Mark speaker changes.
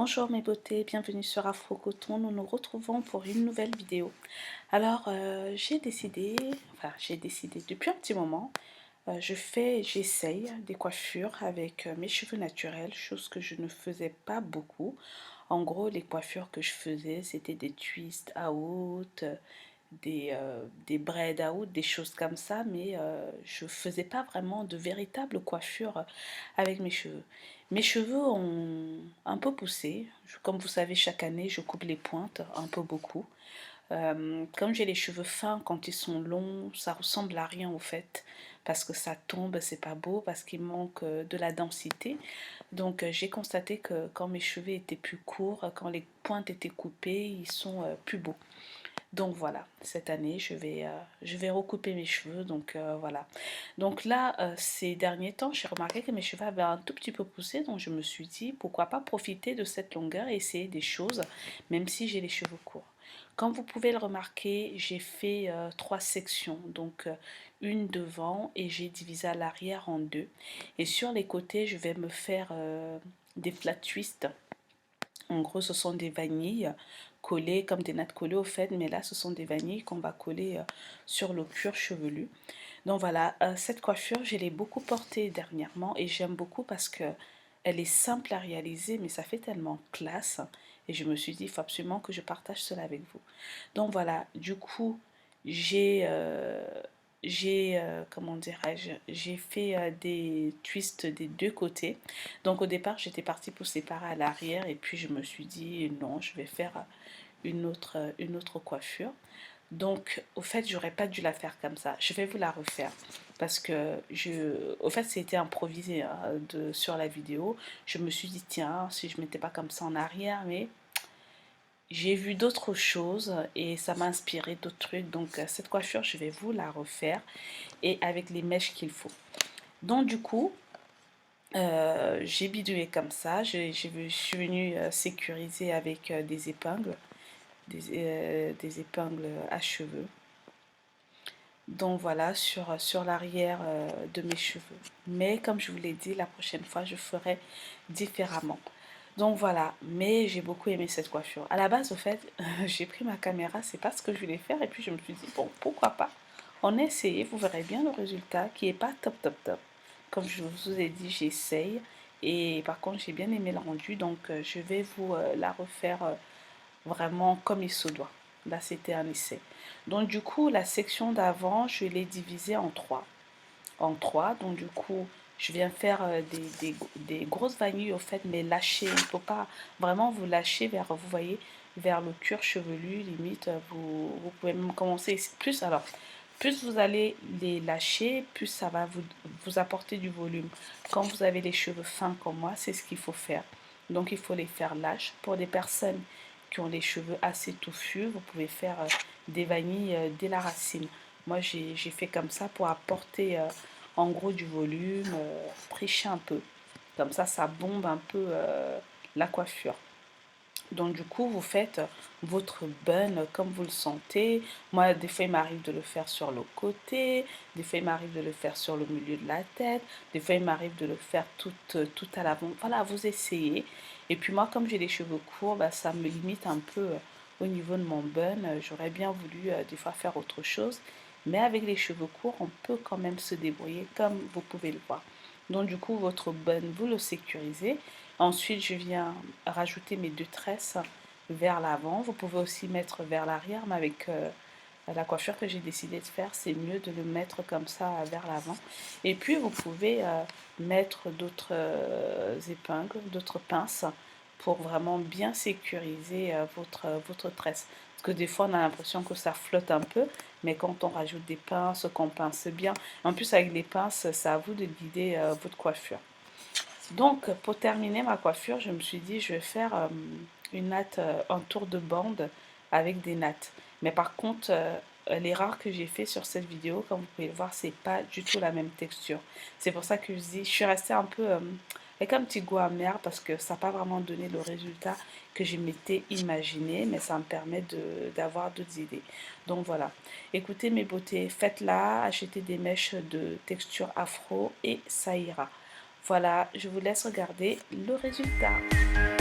Speaker 1: Bonjour mes beautés, bienvenue sur Afro Coton, nous nous retrouvons pour une nouvelle vidéo. Alors j'ai décidé depuis un petit moment, j'essaye des coiffures avec mes cheveux naturels, chose que je ne faisais pas beaucoup. En gros les coiffures que je faisais c'était des twists out, des braids out, des choses comme ça, mais je faisais pas vraiment de véritable coiffure avec mes cheveux. Mes cheveux ont un peu poussé. Comme vous savez, chaque année, je coupe les pointes, un peu beaucoup. Comme j'ai les cheveux fins, quand ils sont longs, ça ressemble à rien au fait. Parce que ça tombe, c'est pas beau, parce qu'il manque de la densité. Donc j'ai constaté que quand mes cheveux étaient plus courts, quand les pointes étaient coupées, ils sont plus beaux. Donc voilà, cette année, je vais recouper mes cheveux. Donc voilà. Donc là, ces derniers temps, j'ai remarqué que mes cheveux avaient un tout petit peu poussé. Donc je me suis dit, pourquoi pas profiter de cette longueur et essayer des choses, même si j'ai les cheveux courts. Comme vous pouvez le remarquer, j'ai fait trois sections. Donc une devant et j'ai divisé à l'arrière en deux. Et sur les côtés, je vais me faire des flat twists. En gros, ce sont des vanilles collées comme des nattes collées au fait, mais là, ce sont des vanilles qu'on va coller sur le cuir chevelu. Donc voilà, cette coiffure, je l'ai beaucoup portée dernièrement et j'aime beaucoup parce que elle est simple à réaliser, mais ça fait tellement classe. Et je me suis dit, il faut absolument que je partage cela avec vous. Donc voilà, du coup, j'ai, euh, comment dirais-je, j'ai fait des twists des deux côtés. Donc au départ, j'étais partie pour séparer à l'arrière et puis je me suis dit, non, je vais faire une autre coiffure. Donc, au fait, j'aurais pas dû la faire comme ça. Je vais vous la refaire parce que au fait, c'était improvisé hein, sur la vidéo. Je me suis dit, tiens, si je mettais pas comme ça en arrière, mais j'ai vu d'autres choses et ça m'a inspiré d'autres trucs. Donc, cette coiffure, je vais vous la refaire et avec les mèches qu'il faut. Donc, du coup, j'ai bidouillé comme ça. Je suis venue sécuriser avec des épingles, des épingles à cheveux. Donc voilà, sur l'arrière de mes cheveux. Mais comme je vous l'ai dit, la prochaine fois, je ferai différemment. Donc voilà, mais j'ai beaucoup aimé cette coiffure. À la base, au fait, j'ai pris ma caméra, c'est pas ce que je voulais faire. Et puis je me suis dit, bon, pourquoi pas. On a essayé, vous verrez bien le résultat qui est pas top, top, top. Comme je vous ai dit, j'essaye. Et par contre, j'ai bien aimé le rendu. Donc je vais vous la refaire vraiment comme il se doit. Là, c'était un essai. Donc, du coup, la section d'avant, je l'ai divisée en trois. En trois. Donc, du coup, je viens faire des grosses vanilles, au fait, mais lâcher. Il ne faut pas vraiment vous lâcher vers, vous voyez, vers le cuir chevelu. Limite, vous pouvez même commencer plus. Alors, plus vous allez les lâcher, plus ça va vous apporter du volume. Quand vous avez les cheveux fins comme moi, c'est ce qu'il faut faire. Donc, il faut les faire lâches. Pour des personnes qui ont les cheveux assez touffus, vous pouvez faire des vanilles dès la racine. Moi, j'ai fait comme ça pour apporter en gros du volume, prêcher un peu. Comme ça bombe un peu la coiffure. Donc du coup, vous faites votre bun comme vous le sentez. Moi, des fois, il m'arrive de le faire sur le côté, des fois, il m'arrive de le faire sur le milieu de la tête, des fois, il m'arrive de le faire tout à l'avant. Voilà, vous essayez. Et puis moi, comme j'ai les cheveux courts, bah, ça me limite un peu au niveau de mon bun. J'aurais bien voulu des fois faire autre chose. Mais avec les cheveux courts, on peut quand même se débrouiller comme vous pouvez le voir. Donc du coup, votre bun, vous le sécurisez. Ensuite, je viens rajouter mes deux tresses vers l'avant. Vous pouvez aussi mettre vers l'arrière, mais avec la coiffure que j'ai décidé de faire, c'est mieux de le mettre comme ça vers l'avant. Et puis, vous pouvez mettre d'autres épingles, d'autres pinces pour vraiment bien sécuriser votre tresse. Parce que des fois, on a l'impression que ça flotte un peu, mais quand on rajoute des pinces, qu'on pince bien, en plus avec les pinces, c'est à vous de guider votre coiffure. Donc, pour terminer ma coiffure, je me suis dit, je vais faire une natte, un tour de bande avec des nattes. Mais par contre, l'erreur que j'ai fait sur cette vidéo, comme vous pouvez le voir, c'est pas du tout la même texture. C'est pour ça que je dis, je suis restée un peu avec un petit goût amer parce que ça n'a pas vraiment donné le résultat que je m'étais imaginé, mais ça me permet d'avoir d'autres idées. Donc voilà. Écoutez mes beautés, faites-la, achetez des mèches de texture afro et ça ira. Voilà, je vous laisse regarder le résultat.